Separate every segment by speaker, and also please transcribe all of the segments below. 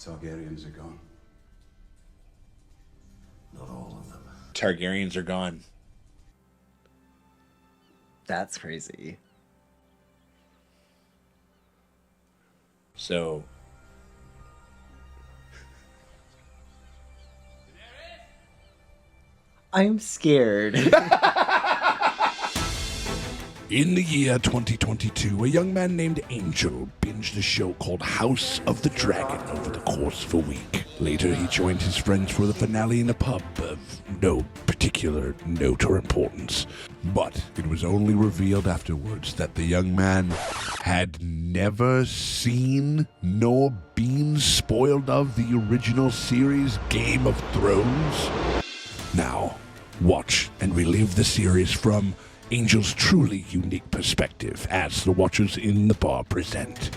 Speaker 1: Targaryens are gone. Not all of them.
Speaker 2: Targaryens are gone.
Speaker 3: That's crazy.
Speaker 2: So...
Speaker 3: I'm scared.
Speaker 4: In the year 2022, a young man named Angel binged a show called House of the Dragon over the course of a week. Later, he joined his friends for the finale in a pub of no particular note or importance. But it was only revealed afterwards that the young man had never seen nor been spoiled of the original series Game of Thrones. Now, watch and relive the series from Angel's truly unique perspective as the Watchers in the Bar present.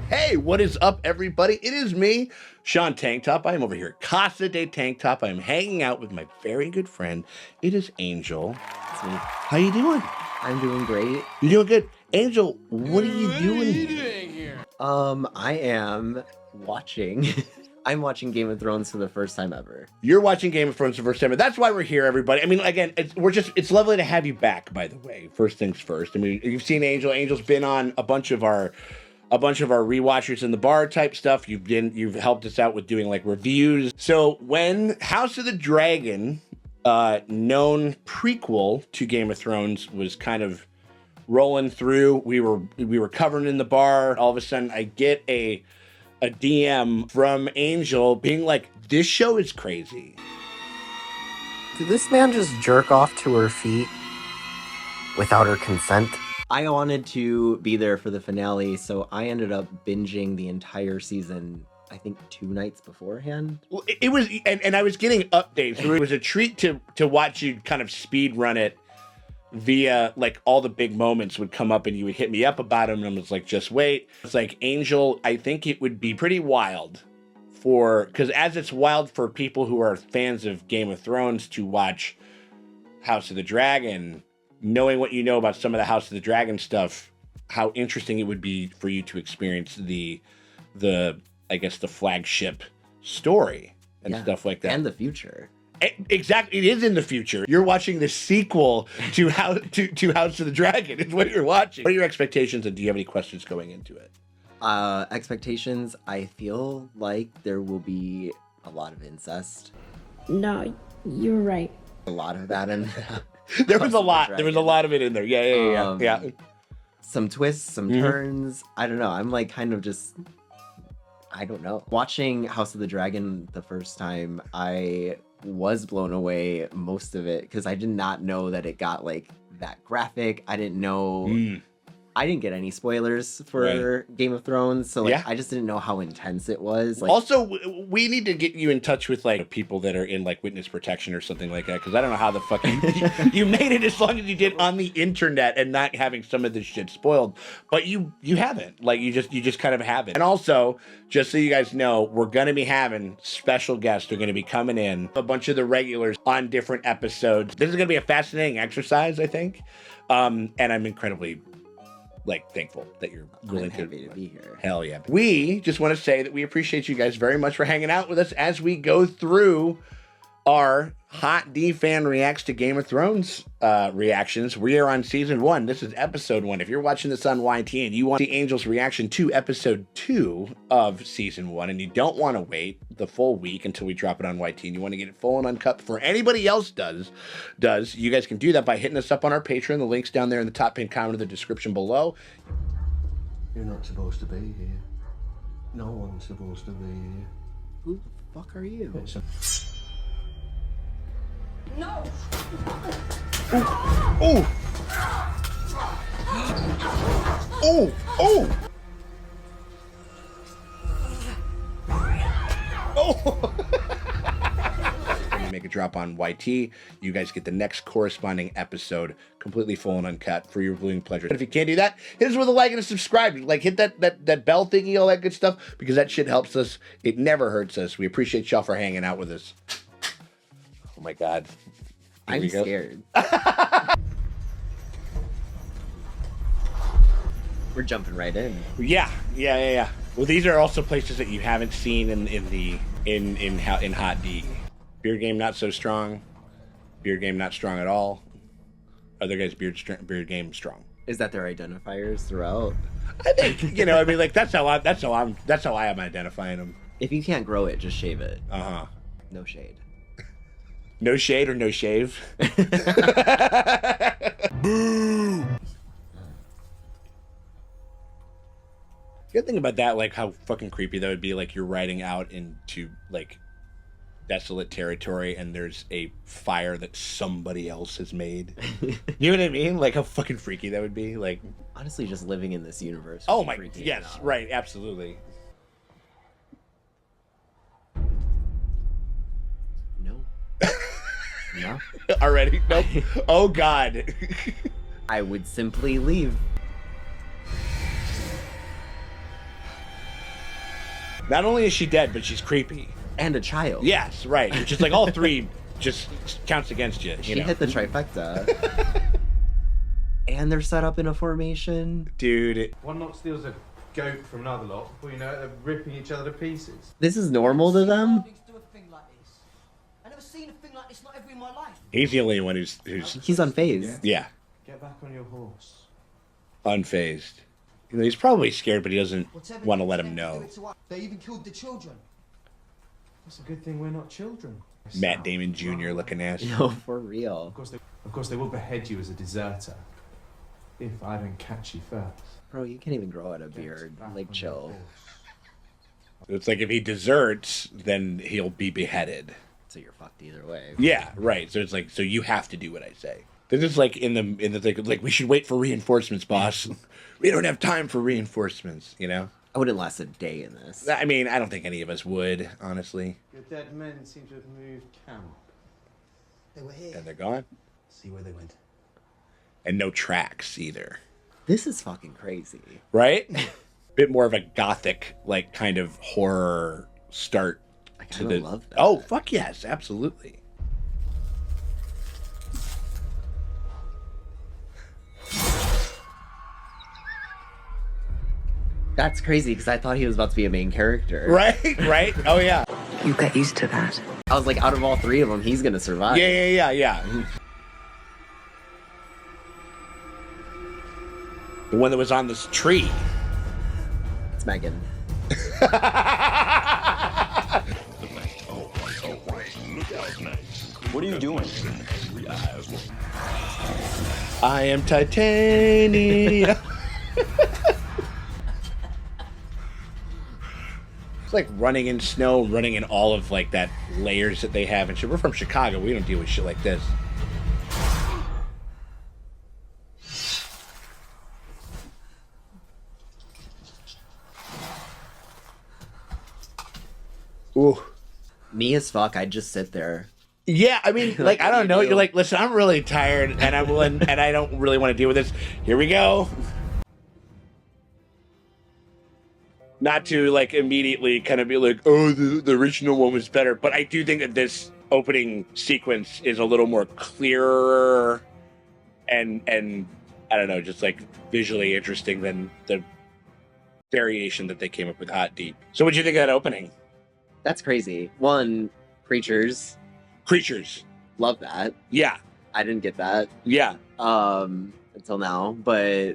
Speaker 2: Hey, what is up, everybody? It is me, Sean Tank Top. I am over here at Casa de Tank Top. I am hanging out with my very good friend. It is Angel.
Speaker 3: It's me.
Speaker 2: How you doing?
Speaker 3: I'm doing great.
Speaker 2: You doing good? Angel, what are you doing here?
Speaker 3: I am watching. I'm watching Game of Thrones for the first time ever.
Speaker 2: You're watching Game of Thrones for the first time. That's why we're here, everybody. I mean, again, it's lovely to have you back, by the way. First things first. I mean, you've seen Angel. Angel's been on a bunch of our rewatchers in the bar type stuff. You've helped us out with doing like reviews. So when House of the Dragon, known prequel to Game of Thrones, was kind of rolling through, we were covering in the bar. All of a sudden, I get a DM from Angel being like, "This show is crazy."
Speaker 5: Did this man just jerk off to her feet without her consent?
Speaker 3: I wanted to be there for the finale, so I ended up binging the entire season, I think 2 nights beforehand.
Speaker 2: Well, it was, and I was getting updates. It was a treat to watch you kind of speed run it via, like, all the big moments would come up and you would hit me up about them, and I was like, just wait. It's like, Angel, I think it would be pretty wild because as it's wild for people who are fans of Game of Thrones to watch House of the Dragon, knowing what you know about some of the House of the Dragon stuff, how interesting it would be for you to experience the I guess the flagship story and stuff like that.
Speaker 3: And the future.
Speaker 2: Exactly, it is in the future. You're watching the sequel to House of the Dragon. Is what you're watching. What are your expectations, and do you have any questions going into it?
Speaker 3: Expectations, I feel like there will be a lot of incest.
Speaker 6: No, you're right.
Speaker 3: A lot of that in
Speaker 2: There was a lot of it in there. Yeah.
Speaker 3: Some twists, some turns. I don't know. I'm like kind of just, I don't know. Watching House of the Dragon the first time, I was blown away most of it because I did not know that it got like that graphic. I didn't know. I didn't get any spoilers for Game of Thrones, so like I just didn't know how intense it was. Like,
Speaker 2: also, we need to get you in touch with like people that are in like witness protection or something like that, because I don't know how the fuck you made it as long as you did on the internet and not having some of this shit spoiled. But you haven't. Like you just kind of haven't. And also, just so you guys know, we're gonna be having special guests. They're gonna be coming in, a bunch of the regulars on different episodes. This is gonna be a fascinating exercise, I think, and I'm incredibly thankful that you're willing to
Speaker 3: be here.
Speaker 2: Hell yeah. We just want to say that we appreciate you guys very much for hanging out with us as we go through our HotD fan reacts to Game of Thrones reactions. We are on season 1. This is episode 1. If you're watching this on YT and you want the Angel's reaction to episode 2 of season 1, and you don't want to wait the full week until we drop it on YT, and you want to get it full and uncut before anybody else does, you guys can do that by hitting us up on our Patreon. The link's down there in the top pinned comment of the description below.
Speaker 1: You're not supposed to be here. No one's supposed to be here.
Speaker 3: Who the fuck are you?
Speaker 6: No!
Speaker 2: Oh! Oh! Oh! Oh! When we make a drop on YT, you guys get the next corresponding episode completely full and uncut for your viewing pleasure. But if you can't do that, hit us with a like and a subscribe. Like, hit that bell thingy, all that good stuff, because that shit helps us. It never hurts us. We appreciate y'all for hanging out with us. Oh my God.
Speaker 3: I'm scared. We're jumping right in.
Speaker 2: Yeah. Well, these are also places that you haven't seen in HotD. Beard game not so strong. Beard game not strong at all. Other guys beard game strong.
Speaker 3: Is that their identifiers throughout?
Speaker 2: I think I mean, like that's how I am identifying them.
Speaker 3: If you can't grow it, just shave it.
Speaker 2: Uh-huh.
Speaker 3: No shade.
Speaker 2: No shade or no shave.
Speaker 4: Boo!
Speaker 2: Good thing about that, like how fucking creepy that would be. Like you're riding out into like desolate territory, and there's a fire that somebody else has made. You know what I mean? Like how fucking freaky that would be. Like
Speaker 3: Honestly, just living in this universe.
Speaker 2: oh
Speaker 3: would
Speaker 2: my,
Speaker 3: freak me
Speaker 2: yes,
Speaker 3: out.
Speaker 2: right, absolutely.
Speaker 3: No. No.
Speaker 2: Already? Nope. Oh God.
Speaker 3: I would simply leave.
Speaker 2: Not only is she dead, but she's creepy.
Speaker 3: And a child.
Speaker 2: Yes, right. Which is like all three just counts against you.
Speaker 3: She hit the trifecta. And they're set up in a formation.
Speaker 2: Dude.
Speaker 7: One lot steals a goat from another lot. Before you know it, they're ripping each other to pieces.
Speaker 3: This is normal to them?
Speaker 8: I've never seen a thing like this, not ever in my life.
Speaker 2: He's the only one who's
Speaker 3: He's unfazed.
Speaker 2: yeah,
Speaker 7: Get back on your horse.
Speaker 2: unfazed. He's probably scared, but he doesn't
Speaker 8: Whatever
Speaker 2: want to
Speaker 8: you
Speaker 2: let
Speaker 8: do,
Speaker 2: him
Speaker 8: do
Speaker 2: know.
Speaker 8: it to us. They even killed the children.
Speaker 7: It's a good thing we're not children.
Speaker 2: Matt Damon Jr. looking ass.
Speaker 3: No, for real.
Speaker 7: Of course, they will behead you as a deserter. If I don't catch you first.
Speaker 3: Bro, you can't even grow out a beard.
Speaker 7: Back
Speaker 3: Like,
Speaker 7: on your
Speaker 3: chill.
Speaker 7: horse.
Speaker 2: It's like if he deserts, then he'll be beheaded.
Speaker 3: So you're fucked either way.
Speaker 2: Yeah, right. So it's like, so you have to do what I say. This is like in the thing, like we should wait for reinforcements, boss. We don't have time for reinforcements.
Speaker 3: I wouldn't last a day in this.
Speaker 2: I mean, I don't think any of us would, honestly.
Speaker 7: Your dead men seem to have moved camp.
Speaker 8: They were here.
Speaker 2: And they're gone,
Speaker 8: See where they went.
Speaker 2: and no tracks either.
Speaker 3: This is fucking crazy.
Speaker 2: Right? Bit more of a gothic, like kind of horror start
Speaker 3: I
Speaker 2: to
Speaker 3: kind
Speaker 2: the.
Speaker 3: of love that.
Speaker 2: Oh fuck yes, absolutely.
Speaker 3: That's crazy because I thought he was about to be a main character.
Speaker 2: Right. Oh yeah.
Speaker 9: You get used to that.
Speaker 3: I was like, out of all three of them, he's gonna survive.
Speaker 2: Yeah. The one that was on this tree.
Speaker 3: It's Megan.
Speaker 10: What are you doing?
Speaker 2: I am titanium. It's like running in snow, running in all of like that layers that they have and shit. We're from Chicago. We don't deal with shit like this. Ooh.
Speaker 3: Me as fuck, I'd just sit there.
Speaker 2: Yeah, I mean, like, I
Speaker 3: what do
Speaker 2: don't
Speaker 3: you
Speaker 2: know.
Speaker 3: do?
Speaker 2: You're like, listen, I'm really tired, and I'm willing, and I don't really want to deal with this. Here we go. Not to like immediately kind of be like, oh, the original one was better, but I do think that this opening sequence is a little more clearer, and I don't know, just like visually interesting than the variation that they came up with HotD. So, what'd you think of that opening?
Speaker 3: That's crazy. One, creatures.
Speaker 2: Creatures.
Speaker 3: Love that.
Speaker 2: Yeah.
Speaker 3: I didn't get that
Speaker 2: Yeah.
Speaker 3: until now, but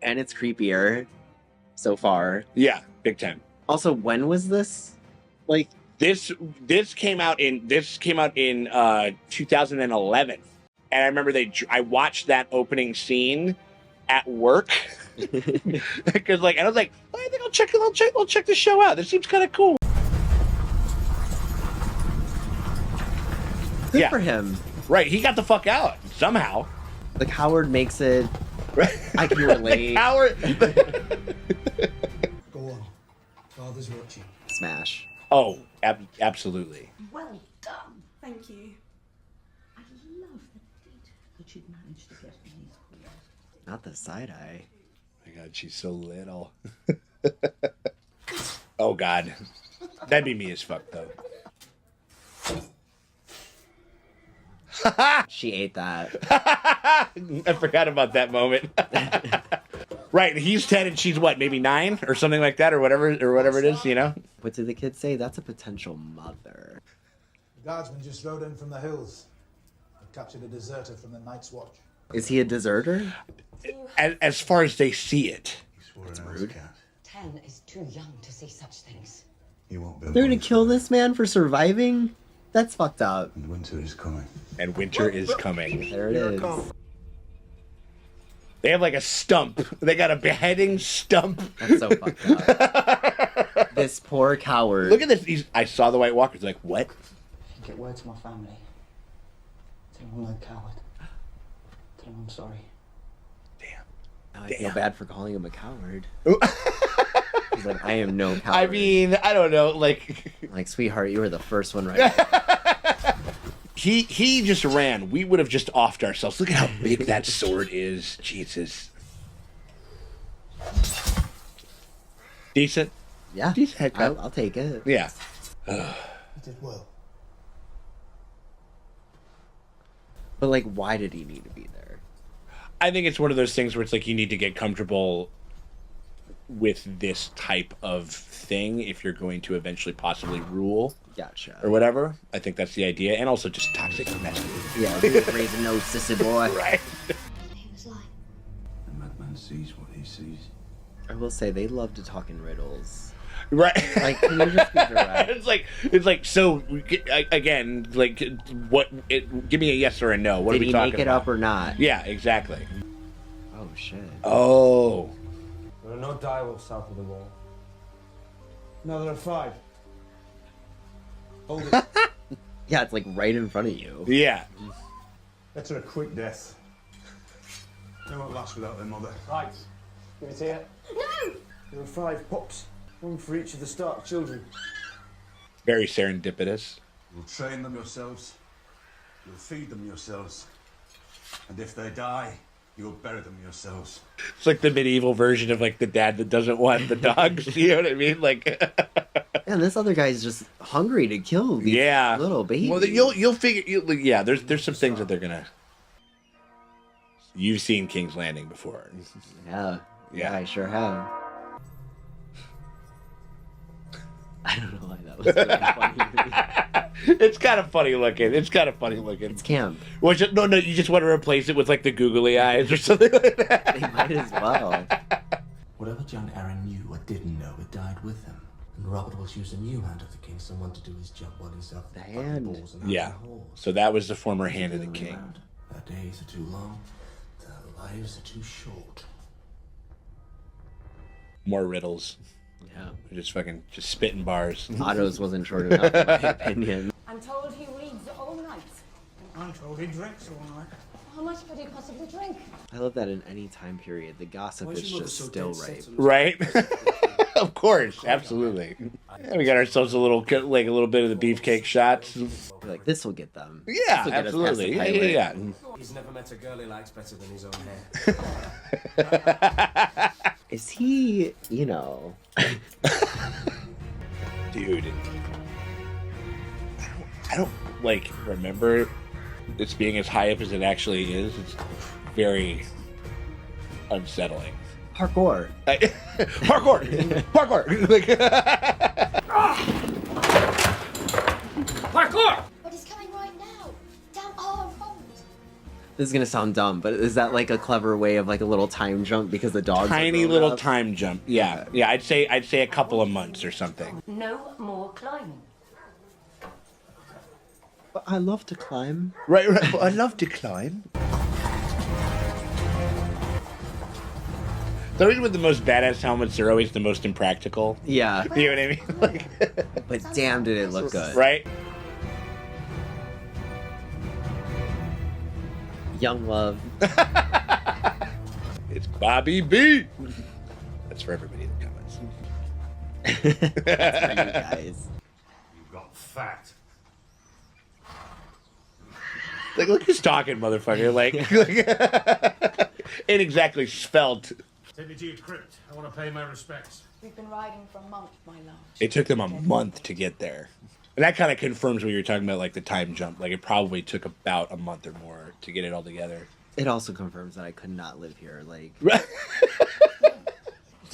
Speaker 3: and it's creepier so far.
Speaker 2: Yeah. Big time.
Speaker 3: Also, when was this? Like,
Speaker 2: This came out in 2011, and I remember I watched that opening scene at work because like I was like, oh, I think I'll check the show out. This seems kind of cool.
Speaker 3: good
Speaker 2: Yeah.
Speaker 3: for him.
Speaker 2: Right, he got the fuck out somehow.
Speaker 3: Like, Howard makes it.
Speaker 2: Right,
Speaker 3: I can relate.
Speaker 2: Howard.
Speaker 8: Go on. Father's watching.
Speaker 3: Smash.
Speaker 2: Oh, absolutely.
Speaker 6: Well done. Thank you.
Speaker 9: I love the detail that you'd managed to get in these queers.
Speaker 3: Not the side eye.
Speaker 2: My God, she's so little. Oh God, that'd be me as fuck though.
Speaker 3: She ate that.
Speaker 2: I forgot about that moment. Right, he's 10 and she's what, maybe 9 or something like that, or whatever it is, you know?
Speaker 3: What did the kids say? That's a potential mother.
Speaker 10: The guardsman just rode in from the hills. They captured a deserter from the Night's Watch.
Speaker 3: Is he a deserter?
Speaker 2: As far as they see it.
Speaker 1: That's rude.
Speaker 11: 10 is too young to see such things.
Speaker 1: You won't be.
Speaker 3: They're gonna kill this man for surviving? That's fucked up.
Speaker 1: And winter is coming.
Speaker 2: And winter is coming.
Speaker 3: There it is.
Speaker 2: They have like a stump. They got a beheading stump.
Speaker 3: That's so fucked up. This poor coward.
Speaker 2: Look at this. I saw the White Walkers. Like, what?
Speaker 8: Get word to my family. Tell them I'm no coward. Tell them I'm sorry.
Speaker 3: Now I feel bad for calling him a coward. He's like, I am no coward.
Speaker 2: I mean, I don't know. Like,
Speaker 3: sweetheart, you were the first one right.
Speaker 2: he just ran. We would have just offed ourselves. Look at how big that sword is. Jesus. Decent.
Speaker 3: Yeah.
Speaker 2: Decent head cut.
Speaker 3: I'll take it.
Speaker 2: Yeah.
Speaker 10: You did well.
Speaker 3: But like, why did he need to be there?
Speaker 2: I think it's one of those things where it's like you need to get comfortable with this type of thing if you're going to eventually possibly rule.
Speaker 3: Gotcha.
Speaker 2: Or whatever. I think that's the idea. And also just toxic masculinity.
Speaker 3: Yeah, he was raising no sissy boy.
Speaker 2: Right.
Speaker 11: He was like,
Speaker 1: The madman sees what he sees.
Speaker 3: I will say they love to talk in riddles.
Speaker 2: Right.
Speaker 3: Like, can you just be direct?
Speaker 2: it's like so again, like give me a yes or a no. What
Speaker 3: Did
Speaker 2: are we
Speaker 3: he
Speaker 2: talking
Speaker 3: make it
Speaker 2: about?
Speaker 3: up or not?
Speaker 2: Yeah, exactly.
Speaker 3: Oh shit.
Speaker 2: Oh.
Speaker 12: There are no direwolves south of the wall. No, there are 5. Hold it.
Speaker 3: Yeah, it's like right in front of you.
Speaker 2: Yeah.
Speaker 10: Better a quick death. They won't last without their mother.
Speaker 12: Right. Give it here.
Speaker 11: no!
Speaker 12: There are 5 pups. 1 for each of the Stark children.
Speaker 2: Very serendipitous.
Speaker 1: You'll train them yourselves. You'll feed them yourselves. And if they die, you'll bury them yourselves.
Speaker 2: It's like the medieval version of like the dad that doesn't want the dogs. You know what I mean? Like
Speaker 3: And this other guy's just hungry to kill these little babies.
Speaker 2: Well, you'll figure. Yeah, there's some things that they're gonna. You've seen King's Landing before.
Speaker 3: Yeah, I sure have. I don't know why that was really funny to me.
Speaker 2: It's kind of funny looking. It's
Speaker 3: camp.
Speaker 2: Well, no, you just want to replace it with like the googly eyes or something like that.
Speaker 3: They might as well.
Speaker 13: Whatever young Aaron knew or didn't know, it died with him. And Robert was using a new hand of the king, someone to do his job while himself
Speaker 3: the hand.
Speaker 2: Yeah. So that was the former hand of the king.
Speaker 13: Their days are too long. Their lives are too short.
Speaker 2: More riddles.
Speaker 3: Yeah.
Speaker 2: Just spitting bars.
Speaker 3: Otto's wasn't short enough, in my opinion.
Speaker 11: I'm told he reads all night.
Speaker 10: I'm told he drinks all night.
Speaker 11: How much could he possibly drink?
Speaker 3: I love that in any time period, the gossip is just still right.
Speaker 2: Right? Of course, absolutely. Yeah, we got ourselves a little bit of the beefcake shots.
Speaker 3: Like, this will get them.
Speaker 2: Yeah,
Speaker 3: This'll get us past
Speaker 2: absolutely.
Speaker 3: the
Speaker 2: Yeah.
Speaker 3: pilot.
Speaker 12: He's never met a girl he likes better than his own hair.
Speaker 3: Is he, you know...
Speaker 2: Dude. I don't like remember this being as high up as it actually is. It's very unsettling.
Speaker 3: Parkour.
Speaker 2: Parkour. Like,
Speaker 11: Parkour! But he's coming right now. Down our road.
Speaker 3: This is gonna sound dumb, but is that like a clever way of like a little time jump because the dogs
Speaker 2: tiny little time jump. Yeah. I'd say a couple of months or something.
Speaker 11: No more climbing.
Speaker 3: But I love to climb.
Speaker 2: Right. Well, I love to climb. So even with the most badass helmets, they're always the most impractical.
Speaker 3: Yeah.
Speaker 2: You know what I mean? Like,
Speaker 3: but damn, did it look good.
Speaker 2: Right?
Speaker 3: Young love.
Speaker 2: It's Bobby B. That's for everybody in the comments.
Speaker 3: That's for you guys.
Speaker 1: You got fat.
Speaker 2: Like, look who's talking, motherfucker. Like ain't exactly svelte.
Speaker 10: Take me to your crypt. I want to pay my respects.
Speaker 6: We've been riding for a month, my love.
Speaker 2: It took them a month to get there. And that kind of confirms what you were talking about, like the time jump. Like, it probably took about a month or more to get it all together.
Speaker 3: It also confirms that I could not live here. Like,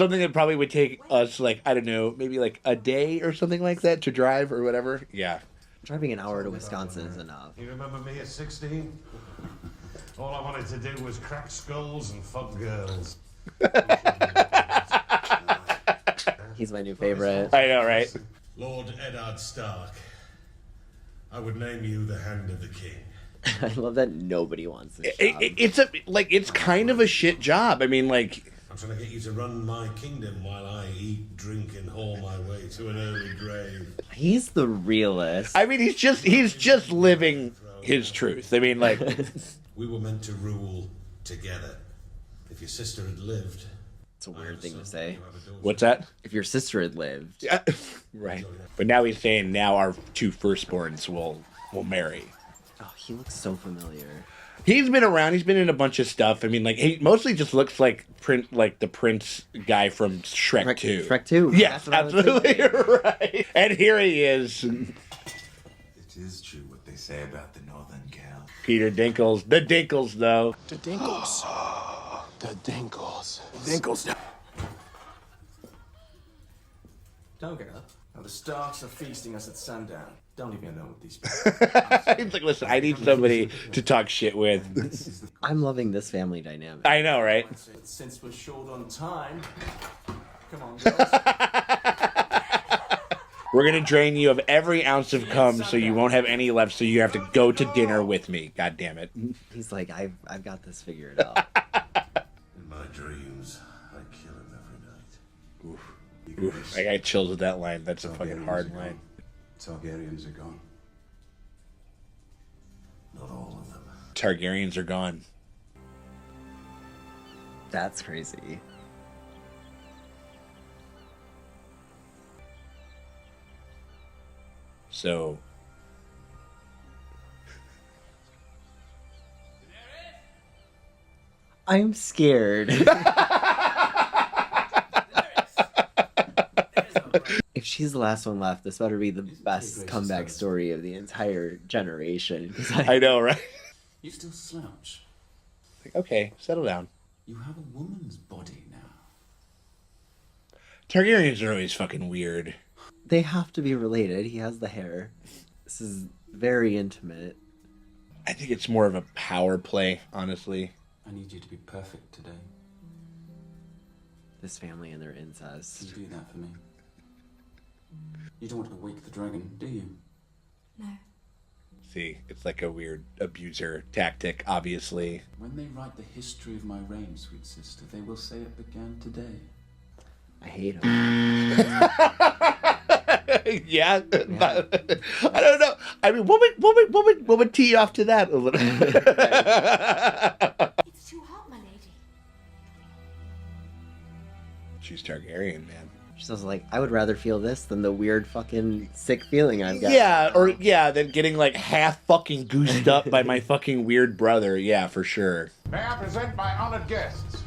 Speaker 2: Something that probably would take us, like, I don't know, maybe like a day or something like that to drive or whatever. Yeah.
Speaker 3: Driving an hour to Wisconsin is enough.
Speaker 14: You remember me at 16? All I wanted to do was crack skulls and fuck girls.
Speaker 3: He's my new favorite.
Speaker 2: I know, right?
Speaker 14: Lord Eddard Stark, I would name you the Hand of the King.
Speaker 3: I love that nobody wants this job.
Speaker 2: It's kind of a shit job. I mean, like,
Speaker 14: I'm trying to get you to run my kingdom while I eat, drink, and haul my way to an early grave.
Speaker 3: He's the realist.
Speaker 2: I mean, he's just living his truth. I mean, like,
Speaker 14: we were meant to rule together. If your sister had lived.
Speaker 3: It's a weird thing to say.
Speaker 2: What's that?
Speaker 3: If your sister had lived.
Speaker 2: Yeah. Right. But now he's saying now our two firstborns will marry.
Speaker 3: Oh, he looks so familiar.
Speaker 2: He's been around. He's been in a bunch of stuff. I mean, like, he mostly just looks like the Prince guy from Shrek 2.
Speaker 3: Shrek 2.
Speaker 2: Yes, absolutely right. And here he is.
Speaker 15: It is true what they say about the Northern Gal.
Speaker 2: Peter Dinkles. The Dinkles, though.
Speaker 15: The Dinkles. The Dinkles. Dinkles.
Speaker 12: Don't get up. Now the Starks are feasting us at sundown. Don't leave me alone with these people.
Speaker 2: He's like, listen, I need somebody to talk shit with.
Speaker 3: I'm loving this family dynamic.
Speaker 2: I know, right?
Speaker 12: Since we're short on time, come on, girls.
Speaker 2: We're going to drain you of every ounce of cum so you won't have any left, so you have to go to dinner with me. God damn it.
Speaker 3: He's like, I've got this figured out.
Speaker 14: In my dreams, I kill him every night.
Speaker 2: Oof. I got chills with that line. That's a fucking hard line.
Speaker 1: Targaryens are gone.
Speaker 14: Not all of them.
Speaker 2: Targaryens are gone.
Speaker 3: That's crazy.
Speaker 2: So...
Speaker 3: I'm scared. If she's the last one left, this better be the best comeback story of the entire generation.
Speaker 2: I know, right?
Speaker 13: You still slouch.
Speaker 2: Like, okay, settle down.
Speaker 13: You have a woman's body now.
Speaker 2: Targaryens are always fucking weird.
Speaker 3: They have to be related. He has the hair. This is very intimate.
Speaker 2: I think it's more of a power play, honestly.
Speaker 13: I need you to be perfect today.
Speaker 3: This family and their incest.
Speaker 13: Can you do that for me? You don't want to wake the dragon, do you?
Speaker 11: No.
Speaker 2: See, it's like a weird abuser tactic, obviously.
Speaker 13: When they write the history of my reign, sweet sister, they will say it began today.
Speaker 3: I hate him.
Speaker 2: Yeah. I don't know. I mean, what would tee you off to that a little?
Speaker 11: It's too hot, my lady.
Speaker 2: She's Targaryen, man.
Speaker 3: She's also like, I would rather feel this than the weird fucking sick feeling I've got.
Speaker 2: Yeah, than getting like half fucking goosed up by my fucking weird brother. Yeah, for sure.
Speaker 16: May I present my honored guests,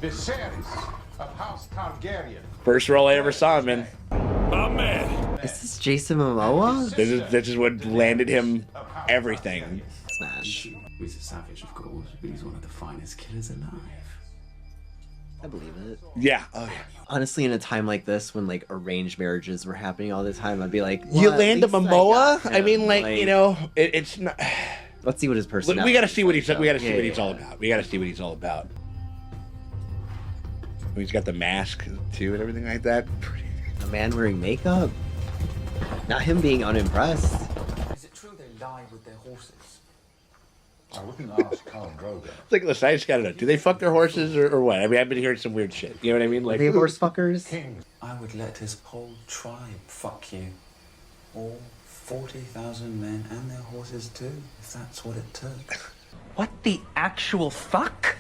Speaker 16: Viserys of House Targaryen.
Speaker 2: First role I ever saw him in.
Speaker 16: My man.
Speaker 3: Is this Jason Momoa?
Speaker 2: This is what landed him everything.
Speaker 3: Smash.
Speaker 13: He's a savage, of course, but he's one of the finest killers alive.
Speaker 3: I believe it.
Speaker 2: Yeah. Oh yeah.
Speaker 3: Honestly, in a time like this, when like arranged marriages were happening all the time, I'd be like,
Speaker 2: you land a Momoa?
Speaker 3: I
Speaker 2: mean, like, you know, it's not.
Speaker 3: Let's see what his personality.
Speaker 2: We got to see what he's. We got to see what he's all about. We got to see what he's all about. He's got the mask too and everything like that.
Speaker 3: A man wearing makeup. Not him being unimpressed.
Speaker 13: Is it true they lie with their horses?
Speaker 16: I wouldn't ask Khal Drogo.
Speaker 2: It's like, listen, I just gotta know. Do they fuck their horses or what? I mean, I've been hearing some weird shit. You know what I mean? Like,
Speaker 3: are they horse fuckers?
Speaker 13: I would let his whole tribe fuck you. All 40,000 men and their horses too, if that's what it took.
Speaker 8: What the actual fuck?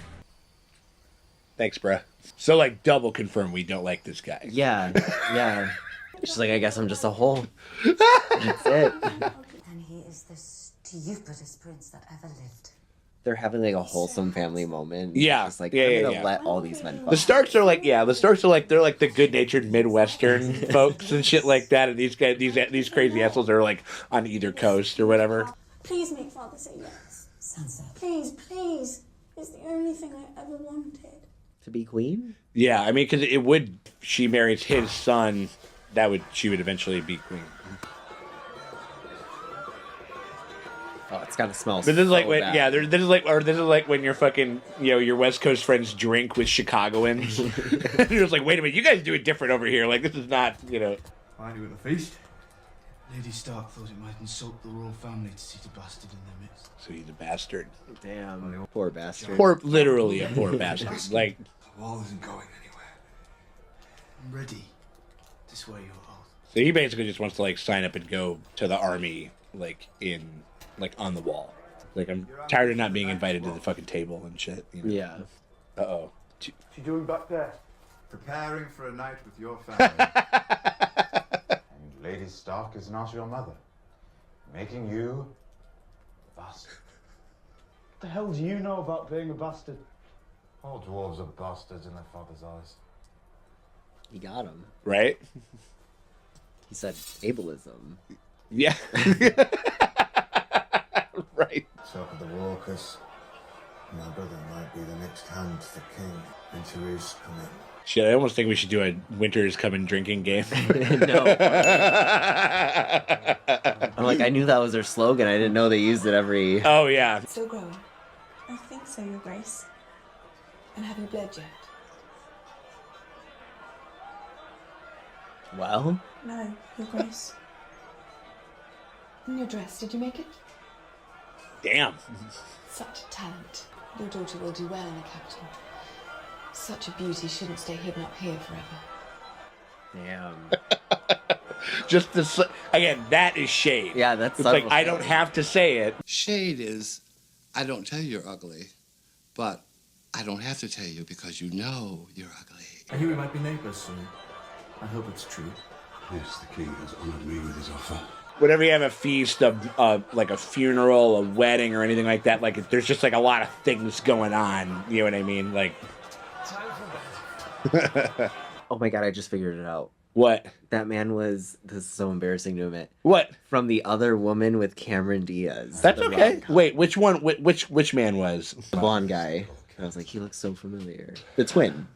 Speaker 2: Thanks, bruh. So, like, double confirm we don't like this guy.
Speaker 3: Yeah, yeah. She's like, I guess I'm just a hole. That's it.
Speaker 11: And he is the stupidest prince that ever lived.
Speaker 3: They're having like a wholesome family moment.
Speaker 2: Yeah.
Speaker 3: It's like,
Speaker 2: Yeah,
Speaker 3: I'm
Speaker 2: yeah,
Speaker 3: gonna
Speaker 2: yeah.
Speaker 3: let all these men fuck.
Speaker 2: The Starks are like, they're like the good-natured Midwestern folks and shit like that. And these guys, these crazy assholes are like on either coast or whatever.
Speaker 11: Please make father say yes. Sansa. Please, please. It's the only thing I ever wanted.
Speaker 3: To be queen?
Speaker 2: Yeah, I mean, because it would. She marries his son. She would eventually be queen.
Speaker 3: Oh, it's gotta smell.
Speaker 2: But this is like
Speaker 3: so
Speaker 2: when,
Speaker 3: bad.
Speaker 2: yeah, this is like when your fucking, your West Coast friends drink with Chicagoans. And you're just like, wait a minute, you guys do it different over here. Like, this is not,
Speaker 12: Find you at the feast?
Speaker 17: Lady Stark thought it might insult the royal family to see the bastard in their midst.
Speaker 2: So he's a bastard.
Speaker 3: Damn, poor bastard.
Speaker 2: Literally a poor bastard. Like,
Speaker 15: The wall isn't going anywhere.
Speaker 17: I'm ready to swear your oath.
Speaker 2: so he basically just wants to like sign up and go to the army, like on the wall. Like, I'm tired of not being invited to the fucking table and shit.
Speaker 3: Yeah.
Speaker 2: Uh-oh.
Speaker 16: What you doing back there?
Speaker 15: Preparing for a night with your family.
Speaker 16: And Lady Stark is not your mother, making you a bastard.
Speaker 8: What the hell do you know about being a bastard?
Speaker 16: All dwarves are bastards in their father's eyes.
Speaker 3: He got him.
Speaker 2: Right?
Speaker 3: He said ableism.
Speaker 2: Yeah. Right.
Speaker 18: Top of the Walkers. My brother might be the next hand to the king. Winter is coming.
Speaker 2: Shit, I almost think we should do a winter's coming drinking game.
Speaker 3: No. I'm like, I knew that was their slogan. I didn't know they used it every...
Speaker 2: Oh, yeah.
Speaker 19: Still growing? I think so, Your Grace. And have you bled yet?
Speaker 3: Well?
Speaker 19: No, Your Grace. And your dress, did you make it?
Speaker 2: Damn.
Speaker 19: Such a talent. Your daughter will do well in the capital. Such a beauty shouldn't stay hidden up here forever.
Speaker 3: Damn.
Speaker 2: Just this, again, that is shade.
Speaker 3: Yeah, that's
Speaker 2: it's like, I don't have to say it.
Speaker 4: Shade is, I don't tell you you're ugly, but I don't have to tell you because you know you're ugly.
Speaker 12: I hear we might be neighbors soon. I hope it's true.
Speaker 1: Yes, the king has honored me with his offer.
Speaker 2: Whenever you have a feast, like a funeral, a wedding, or anything like that, like there's just like a lot of things going on. You know what I mean? Like,
Speaker 3: Oh my god, I just figured it out.
Speaker 2: What?
Speaker 3: That man was, this is so embarrassing to admit.
Speaker 2: What?
Speaker 3: From The Other Woman with Cameron Diaz.
Speaker 2: That's
Speaker 3: The
Speaker 2: okay.
Speaker 3: rom-com.
Speaker 2: Wait, which one? Which man was?
Speaker 3: The blonde guy. I was like, he looks so familiar. The twin.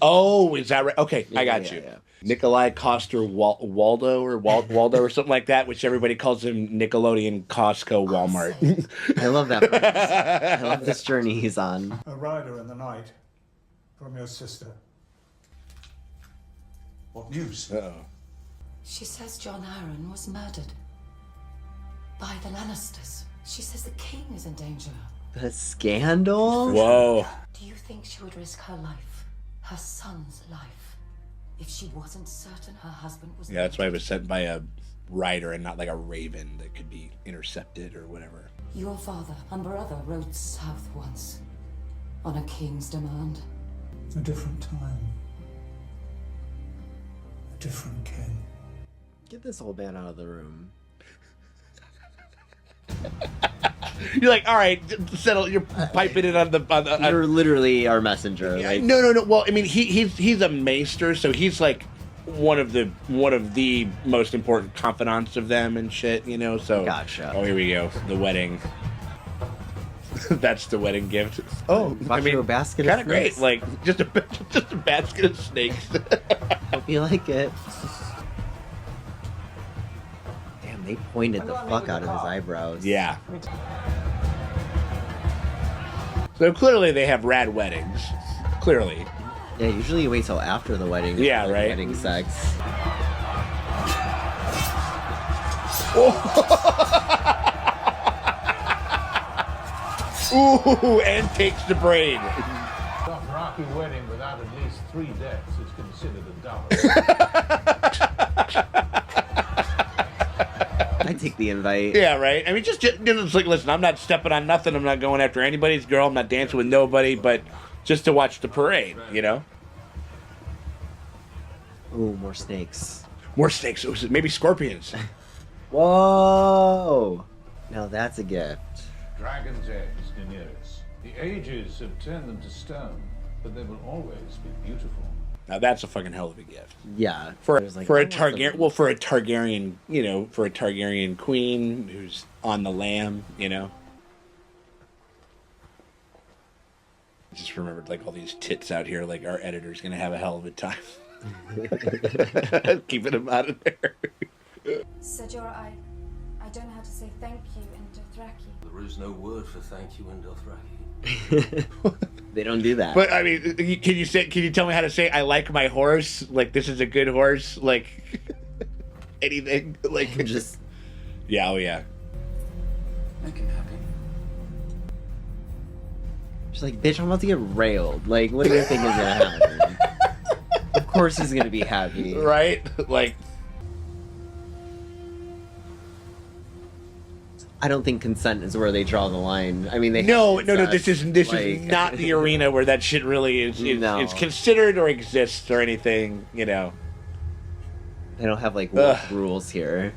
Speaker 2: Oh, is that right? Okay, I got
Speaker 3: Yeah,
Speaker 2: you.
Speaker 3: yeah.
Speaker 2: Nikolai Coster Waldo or something like that, which everybody calls him Nickelodeon Costco Walmart.
Speaker 3: I love that. I love this journey he's on.
Speaker 10: A rider in the night from your sister.
Speaker 1: What news?
Speaker 2: Uh-oh.
Speaker 11: She says John Arryn was murdered by the Lannisters. She says the king is in danger.
Speaker 3: The scandal?
Speaker 2: Whoa.
Speaker 11: Do you think she would risk her life, her son's life, if she wasn't certain her husband was...
Speaker 2: Yeah, that's why it was sent by a rider and not like a raven that could be intercepted or whatever.
Speaker 11: Your father and brother rode south once, on a king's demand.
Speaker 10: A different time. A different king.
Speaker 3: Get this old man out of the room.
Speaker 2: You're like, all right, settle. You're piping it on the.
Speaker 3: You're literally our messenger.
Speaker 2: Yeah,
Speaker 3: like,
Speaker 2: no. Well, I mean, he's a maester, so he's like one of the most important confidants of them and shit. You know, so.
Speaker 3: Gotcha.
Speaker 2: Oh, here we go. The wedding. That's the wedding gift. Oh,
Speaker 3: I mean, a basket
Speaker 2: kind
Speaker 3: of
Speaker 2: of great.
Speaker 3: snakes.
Speaker 2: Like just a basket of snakes.
Speaker 3: Hope you like it. Damn, they pointed the fuck out of his eyebrows.
Speaker 2: Yeah. So clearly they have rad weddings. Clearly.
Speaker 3: Yeah, usually you wait till after the wedding. to
Speaker 2: Yeah,
Speaker 3: have
Speaker 2: right.
Speaker 3: Wedding sex.
Speaker 2: Ooh, and takes the braid.
Speaker 16: Dothraki wedding without at least 3 deaths is considered a dowry.
Speaker 3: I take the invite.
Speaker 2: Yeah, right. I mean, just like, listen, I'm not stepping on nothing. I'm not going after anybody's girl. I'm not dancing with nobody, but just to watch the parade, you know?
Speaker 3: Ooh, more snakes.
Speaker 2: More snakes. Ooh, maybe scorpions.
Speaker 3: Whoa! Now that's a gift.
Speaker 16: Dragon's eggs, Daenerys. The ages have turned them to stone, but they will always be beautiful.
Speaker 2: Now that's a fucking hell of a gift.
Speaker 3: Yeah.
Speaker 2: For
Speaker 3: There's like,
Speaker 2: a
Speaker 3: I want
Speaker 2: Targaryen,
Speaker 3: some-
Speaker 2: well, for a Targaryen, you know, for a Targaryen queen who's on the lamb, you know. just remembered like all these tits out here. Like our editor's gonna have a hell of a time keeping him out of there.
Speaker 6: Sir Jorah, I don't know how to say thank you in Dothraki.
Speaker 20: There is no word for thank you in Dothraki.
Speaker 3: They don't do that.
Speaker 2: But I mean, can you tell me how to say I like my horse? Like this is a good horse. Like anything. Like
Speaker 3: just
Speaker 2: yeah, oh yeah.
Speaker 13: Make him happy.
Speaker 3: She's like, bitch, I'm about to get railed. Like, what do you think is gonna happen? Of course he's gonna be happy,
Speaker 2: right? Like.
Speaker 3: I don't think consent is where they draw the line. I mean, they
Speaker 2: no. This is
Speaker 3: like...
Speaker 2: not the arena where that shit really is. It's considered or exists or anything. You know,
Speaker 3: they don't have like wolf rules here.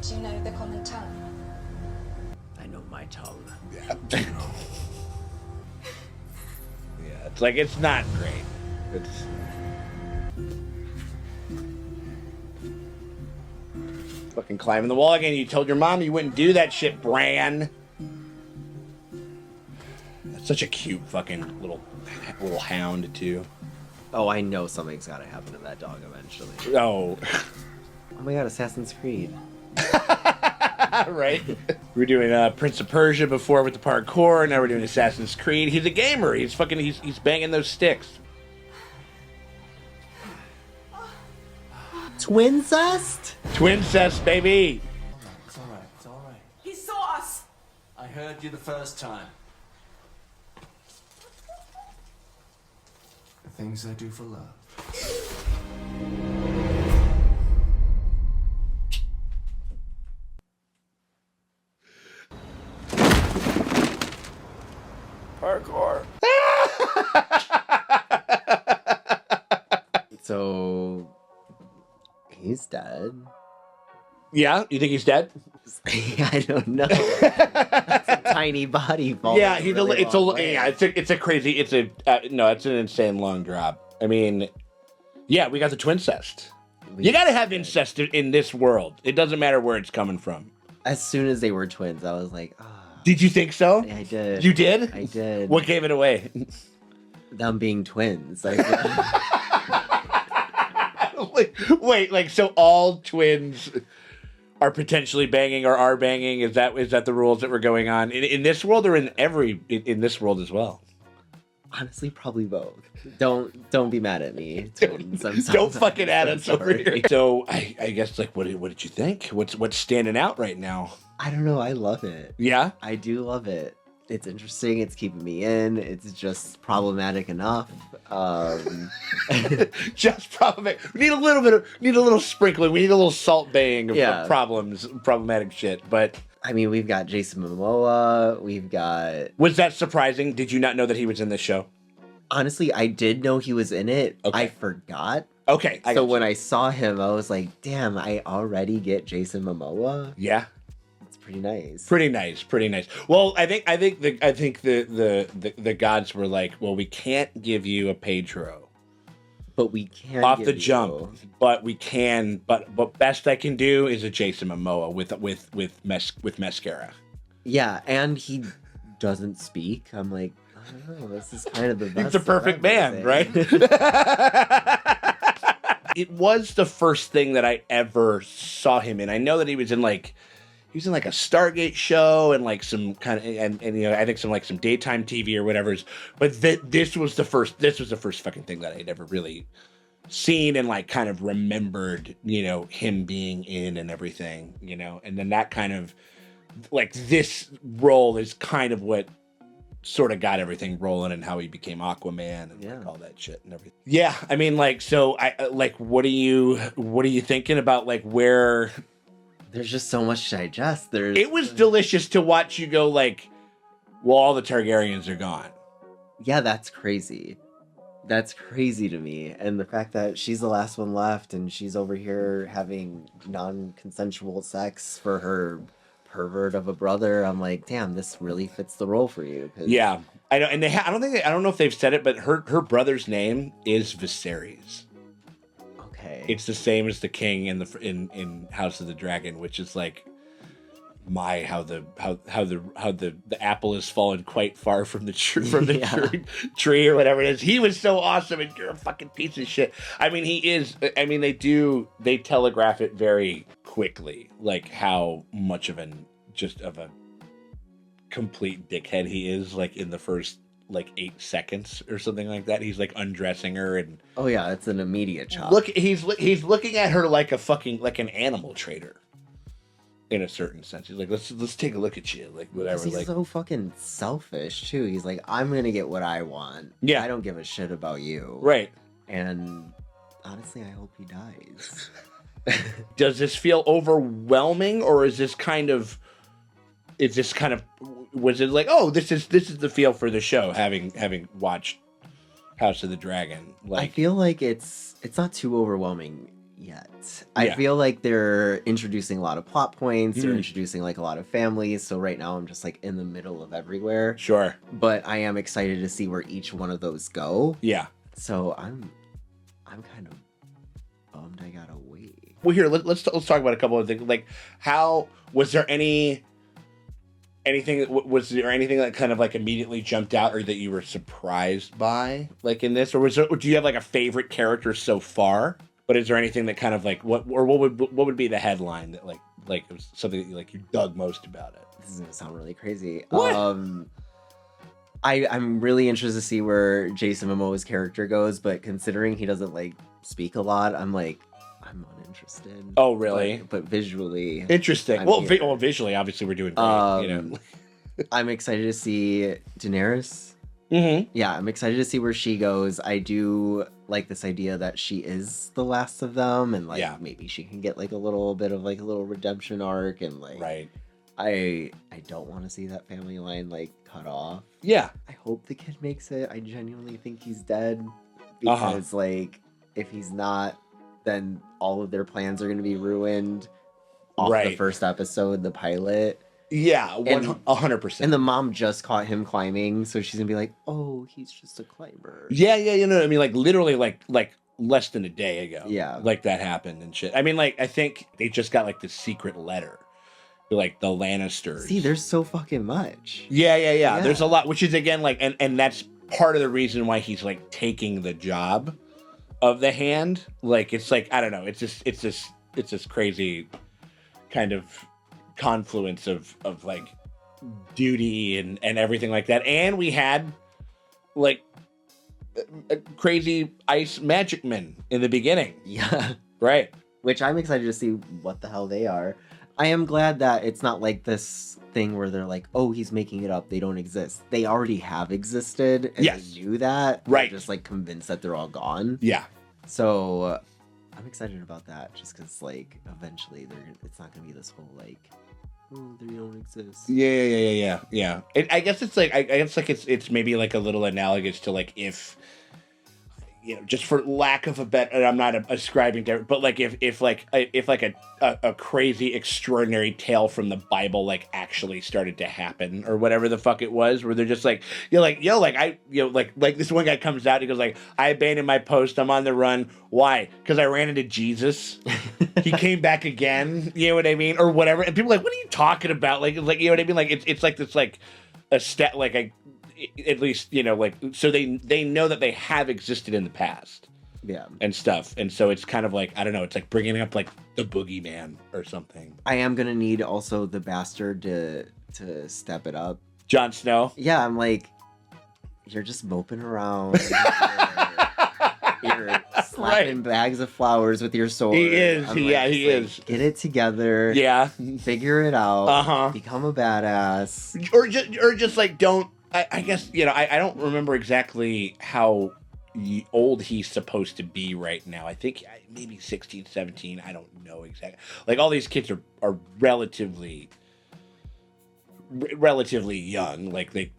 Speaker 6: Do you know the common tongue?
Speaker 3: I know my tongue.
Speaker 2: Yeah. Yeah, it's like it's not great. It's. Fucking climbing the wall again. You told your mom you wouldn't do that shit, Bran. That's such a cute fucking little hound too.
Speaker 3: Oh, I know something's gotta happen to that dog eventually.
Speaker 2: Oh.
Speaker 3: Oh my god, Assassin's Creed.
Speaker 2: Right? We were doing Prince of Persia before with the parkour, now we're doing Assassin's Creed. He's a gamer. He's banging those sticks.
Speaker 3: Twincest?
Speaker 2: Twincest, baby.
Speaker 12: It's alright, it's alright.
Speaker 11: He saw us!
Speaker 12: I heard you the first time.
Speaker 7: The things I do for love.
Speaker 2: Parkour.
Speaker 3: So he's dead.
Speaker 2: Yeah, you think he's dead?
Speaker 3: I don't know. That's a tiny body fall.
Speaker 2: Yeah, it's an insane long drop. I mean, yeah, we got the twincest. You gotta have incest in this world. It doesn't matter where it's coming from.
Speaker 3: As soon as they were twins, I was like, oh.
Speaker 2: Did you think so?
Speaker 3: Yeah, I did.
Speaker 2: You did?
Speaker 3: I did.
Speaker 2: What gave it away?
Speaker 3: Them being twins.
Speaker 2: Wait, like so all twins are potentially banging or are banging? Is that the rules that were going on in this world or in this world as well?
Speaker 3: Honestly, probably both. Don't be mad at me. Twins.
Speaker 2: Don't fucking add us over here. So I guess like what did you think? What's standing out right now?
Speaker 3: I don't know. I love it.
Speaker 2: Yeah,
Speaker 3: I do love it. It's interesting. It's keeping me in. It's just problematic enough.
Speaker 2: Just problematic. We need a little sprinkling. We need a little salt baying of problematic shit. But
Speaker 3: I mean, we've got Jason Momoa. We've got.
Speaker 2: Was that surprising? Did you not know that he was in this show?
Speaker 3: Honestly, I did know he was in it. Okay. I forgot.
Speaker 2: Okay.
Speaker 3: So when I saw him, I was like, damn, I already get Jason Momoa.
Speaker 2: Yeah.
Speaker 3: Pretty nice.
Speaker 2: Pretty nice. Well, I think the gods were like, well, we can't give you a Pedro,
Speaker 3: but we can
Speaker 2: off the jump. But we can. But best I can do is a Jason Momoa with mascara.
Speaker 3: Yeah, and he doesn't speak. I'm like, I don't know. This is kind of the best.
Speaker 2: He's a perfect man, right? It was the first thing that I ever saw him in. I know that he was in like a Stargate show and like some kind of and you know I think some daytime TV or whatever. But this was the first fucking thing that I'd ever really seen and like kind of remembered, you know, him being in and everything, you know. And then that kind of like this role is kind of what sort of got everything rolling and how he became Aquaman and like all that shit and everything. Yeah, I mean, like, so I like, what are you thinking about like where?
Speaker 3: There's just so much to digest.
Speaker 2: It was delicious to watch you go like, well, all the Targaryens are gone.
Speaker 3: Yeah, that's crazy. That's crazy to me. And the fact that she's the last one left and she's over here having non-consensual sex for her pervert of a brother, I'm like, damn, this really fits the role for you.
Speaker 2: Yeah, I know, and I don't know if they've said it, but her brother's name is Viserys.
Speaker 3: Okay,
Speaker 2: it's the same as the king in House of the Dragon, which is like my how the apple has fallen quite far from the tree or whatever it is. He was so awesome, and you're a fucking piece of shit. I mean, he is. I mean, they telegraph it very quickly, like how much of a complete dickhead he is, like in the first like 8 seconds or something like that. He's like undressing her, and
Speaker 3: oh yeah, it's an immediate chop.
Speaker 2: Look, he's looking at her like an animal trader. In a certain sense, he's like, let's take a look at you, like whatever.
Speaker 3: He's
Speaker 2: like
Speaker 3: so fucking selfish too. He's like, I'm gonna get what I want.
Speaker 2: Yeah,
Speaker 3: I don't give a shit about you.
Speaker 2: Right.
Speaker 3: And honestly, I hope he dies.
Speaker 2: Does this feel overwhelming, or is this kind of? Was it like, oh, this is the feel for the show, having watched House of the Dragon? Like,
Speaker 3: I feel like it's not too overwhelming yet. I feel like they're introducing a lot of plot points. They're introducing like a lot of families. So right now I'm just like in the middle of everywhere.
Speaker 2: Sure.
Speaker 3: But I am excited to see where each one of those go.
Speaker 2: Yeah.
Speaker 3: So I'm kind of bummed I gotta wait.
Speaker 2: Well, here let's talk about a couple of things. Like, how was there anything that kind of like immediately jumped out, or that you were surprised by, like in this, or do you have like a favorite character so far? But is there anything that kind of like what would be the headline that like it was something that you dug most about it?
Speaker 3: This is gonna sound really crazy.
Speaker 2: What?
Speaker 3: I'm really interested to see where Jason Momoa's character goes, but considering he doesn't like speak a lot, I'm uninterested.
Speaker 2: Oh, really?
Speaker 3: But visually,
Speaker 2: interesting. Well, visually, obviously, we're doing great.
Speaker 3: I'm excited to see Daenerys.
Speaker 2: Mm-hmm.
Speaker 3: Yeah, I'm excited to see where she goes. I do like this idea that she is the last of them, and maybe she can get like a little bit of like a little redemption arc, and like
Speaker 2: right.
Speaker 3: I don't want to see that family line like cut off.
Speaker 2: Yeah,
Speaker 3: I hope the kid makes it. I genuinely think he's dead because like if he's not, then all of their plans are going to be ruined off the first episode, the pilot.
Speaker 2: Yeah, 100%.
Speaker 3: And the mom just caught him climbing, so she's gonna be like, "Oh, he's just a climber."
Speaker 2: Yeah, you know what I mean? Like literally, like less than a day ago.
Speaker 3: Yeah,
Speaker 2: like that happened and shit. I mean, like I think they just got like this secret letter, like the Lannisters.
Speaker 3: See, there's so fucking much.
Speaker 2: Yeah. There's a lot, which is again like, and that's part of the reason why he's like taking the job of the Hand. Like it's like I don't know. It's this crazy kind of confluence of like duty and everything like that, and we had like a crazy ice magic men in the beginning.
Speaker 3: Yeah,
Speaker 2: right.
Speaker 3: Which I'm excited to see what the hell they are. I am glad that it's not like this thing where they're like, oh, he's making it up, they don't exist. They already have existed, and they knew that.
Speaker 2: Right.
Speaker 3: They're just like convinced that they're all gone.
Speaker 2: Yeah.
Speaker 3: So I'm excited about that, just because like eventually it's not gonna be this whole like, oh, they don't exist.
Speaker 2: Yeah. I guess it's like it's maybe like a little analogous to like if, you know, just for lack of a better, and I'm not ascribing to it, but like if a crazy extraordinary tale from the Bible like actually started to happen or whatever the fuck it was, where they're just like like this one guy comes out, he goes like, I abandoned my post, I'm on the run. Why? Because I ran into Jesus. He came back again. You know what I mean? Or whatever. And people are like, what are you talking about? Like you know what I mean? Like it's like this like a step like a. At least, you know, like, so they know that they have existed in the past.
Speaker 3: Yeah.
Speaker 2: And stuff. And so it's kind of like, I don't know, it's like bringing up like the boogeyman or something.
Speaker 3: I am going to need also the bastard to step it up.
Speaker 2: Jon Snow?
Speaker 3: Yeah, I'm like, you're just moping around. You're slapping bags of flowers with your sword.
Speaker 2: He is. He is.
Speaker 3: Get it together.
Speaker 2: Yeah.
Speaker 3: Figure it out. Become a badass.
Speaker 2: Or just like, don't. I guess, you know, I don't remember exactly how old he's supposed to be right now. I think maybe 16, 17. I don't know exactly. Like, all these kids are relatively young. Like they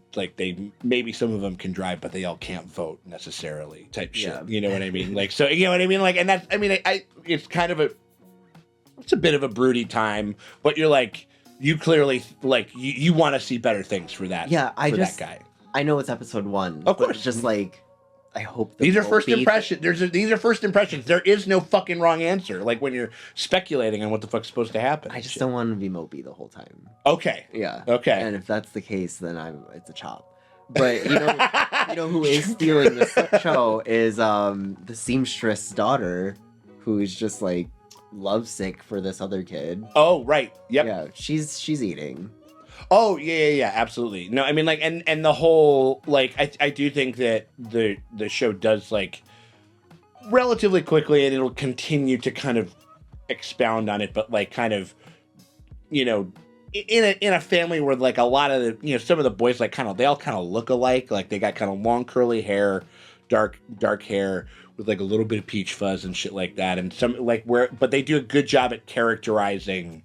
Speaker 2: maybe some of them can drive, but they all can't vote necessarily type shit. Yeah. You know what I mean? Like, so, you know what I mean? Like, and that's, I mean, it's kind of it's a bit of a broody time, but you're like, you clearly like you want to see better things for that.
Speaker 3: Yeah,
Speaker 2: that guy.
Speaker 3: I know it's episode 1.
Speaker 2: Of course,
Speaker 3: just like I hope
Speaker 2: these are first impressions. These are first impressions. There is no fucking wrong answer. Like when you're speculating on what the fuck's supposed to happen.
Speaker 3: I just don't want to be mopey the whole time.
Speaker 2: Okay.
Speaker 3: Yeah.
Speaker 2: Okay.
Speaker 3: And if that's the case, then it's a chop. But you know who is stealing the show is the seamstress daughter, who's just like lovesick for this other kid.
Speaker 2: Oh right. Yep.
Speaker 3: Yeah. She's eating.
Speaker 2: Oh yeah, absolutely. No, I mean like, and the whole like, I do think that the show does like relatively quickly, and it'll continue to kind of expound on it, but like kind of, you know, in a family where like a lot of the, you know, some of the boys like they all kind of look alike, like they got kind of long curly hair, dark hair with like a little bit of peach fuzz and shit like that, and some like but they do a good job at characterizing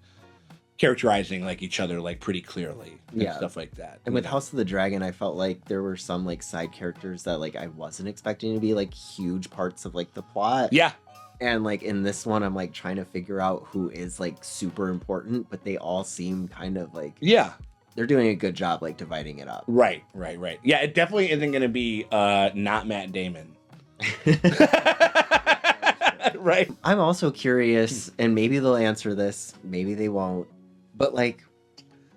Speaker 2: like each other like pretty clearly and stuff like that.
Speaker 3: And with House of the Dragon, I felt like there were some like side characters that like I wasn't expecting to be like huge parts of like the plot.
Speaker 2: Yeah.
Speaker 3: And like in this one, I'm like trying to figure out who is like super important, but they all seem kind of like they're doing a good job like dividing it up.
Speaker 2: Right. Yeah, it definitely isn't going to be not Matt Damon. Right.
Speaker 3: I'm also curious, and maybe they'll answer this, maybe they won't. But like,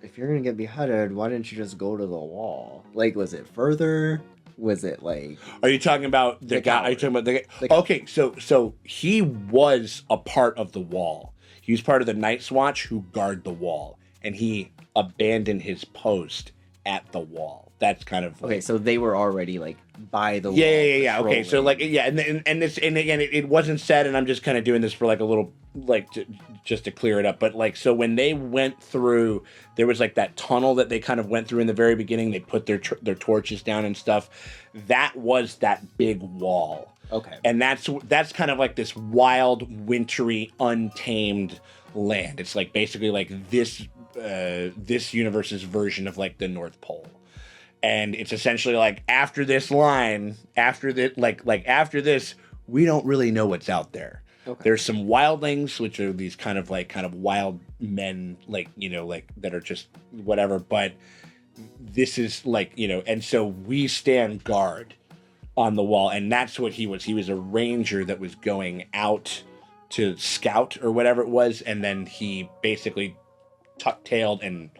Speaker 3: if you're gonna get beheaded, why didn't you just go to the wall? Like, was it further? Was it like?
Speaker 2: Are you talking about the guy? Are you talking about the guy? Okay, so he was a part of the wall. He was part of the Night's Watch who guard the wall, and he abandoned his post at the wall. That's kind of
Speaker 3: okay. So they were already like by the wall.
Speaker 2: Yeah. Okay, so like and this and again, it wasn't said, and I'm just kind of doing this for like a little like just to clear it up. But like, so when they went through, there was like that tunnel that they kind of went through in the very beginning. They put their torches down and stuff. That was that big wall.
Speaker 3: Okay,
Speaker 2: and that's kind of like this wild, wintry, untamed land. It's like basically like this universe's version of like the North Pole. And it's essentially like after this, we don't really know what's out there. Okay. There's some wildlings, which are these kind of wild men, like, you know, like that are just whatever. But this is like, you know, and so we stand guard on the wall. And that's what he was. He was a ranger that was going out to scout or whatever it was. And then he basically tuck-tailed and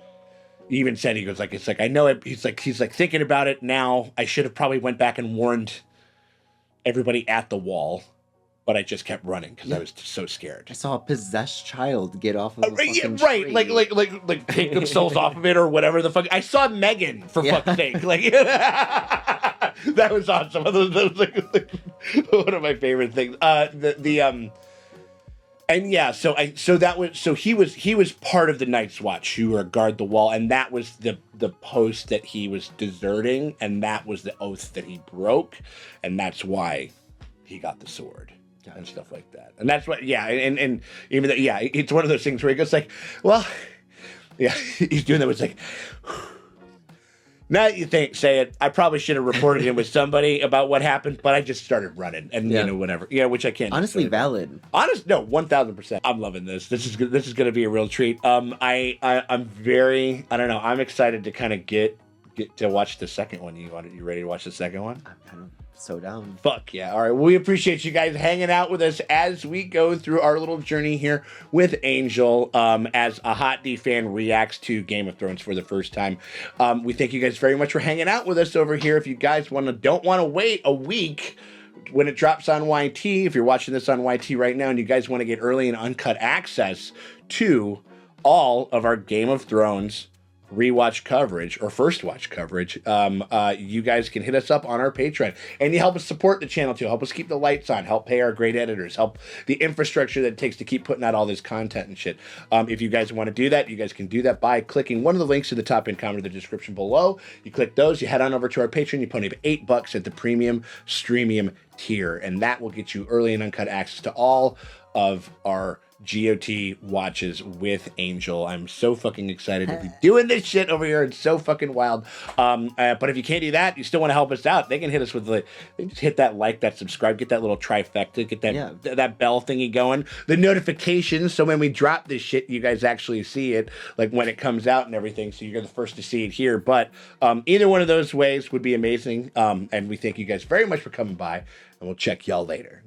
Speaker 2: even said, he goes like, it's like, I know it. He's like thinking about it now. I should have probably went back and warned everybody at the wall, but I just kept running because I was so scared.
Speaker 3: I saw a possessed child get off of a fucking
Speaker 2: right,
Speaker 3: tree.
Speaker 2: like take themselves off of it or whatever the fuck. I saw Megan, for fuck's sake. Like that was awesome. That was like one of my favorite things. And yeah, so he was part of the Night's Watch who were guard the wall, and that was the post that he was deserting, and that was the oath that he broke, and that's why he got the sword and stuff like that. And that's what, and even that, it's one of those things where he goes like, well, yeah, he's doing that. It's like, now that you say it, I probably should have reported him with somebody about what happened, but I just started running and you know, whatever. Yeah, which I can't.
Speaker 3: Honestly, valid.
Speaker 2: No, 1000%. I'm loving this. This is going to be a real treat. I'm very, I don't know. I'm excited to kind of get to watch the second one. You ready to watch the second one?
Speaker 3: I'm kind of so down.
Speaker 2: Fuck yeah. All right. We appreciate you guys hanging out with us as we go through our little journey here with Angel as a HotD fan reacts to Game of Thrones for the first time. We thank you guys very much for hanging out with us over here. If you guys don't want to wait a week when it drops on YT, if you're watching this on YT right now and you guys want to get early and uncut access to all of our Game of Thrones rewatch coverage or first watch coverage, you guys can hit us up on our Patreon, and you help us support the channel too, help us keep the lights on, help pay our great editors, help the infrastructure that it takes to keep putting out all this content and shit. If you guys want to do that, you guys can do that by clicking one of the links to the top and comment in the description below. You click those, you head on over to our Patreon, you pony up $8 at the premium streamium tier, and that will get you early and uncut access to all of our GOT watches with Angel. I'm so fucking excited to be doing this shit over here. It's so fucking wild. But if you can't do that, you still want to help us out, they can hit us with just hit that like, that subscribe, get that little trifecta, get that that bell thingy going, the notifications, so when we drop this shit, you guys actually see it, like when it comes out and everything, so you're the first to see it here. But either one of those ways would be amazing. And we thank you guys very much for coming by, and we'll check y'all later.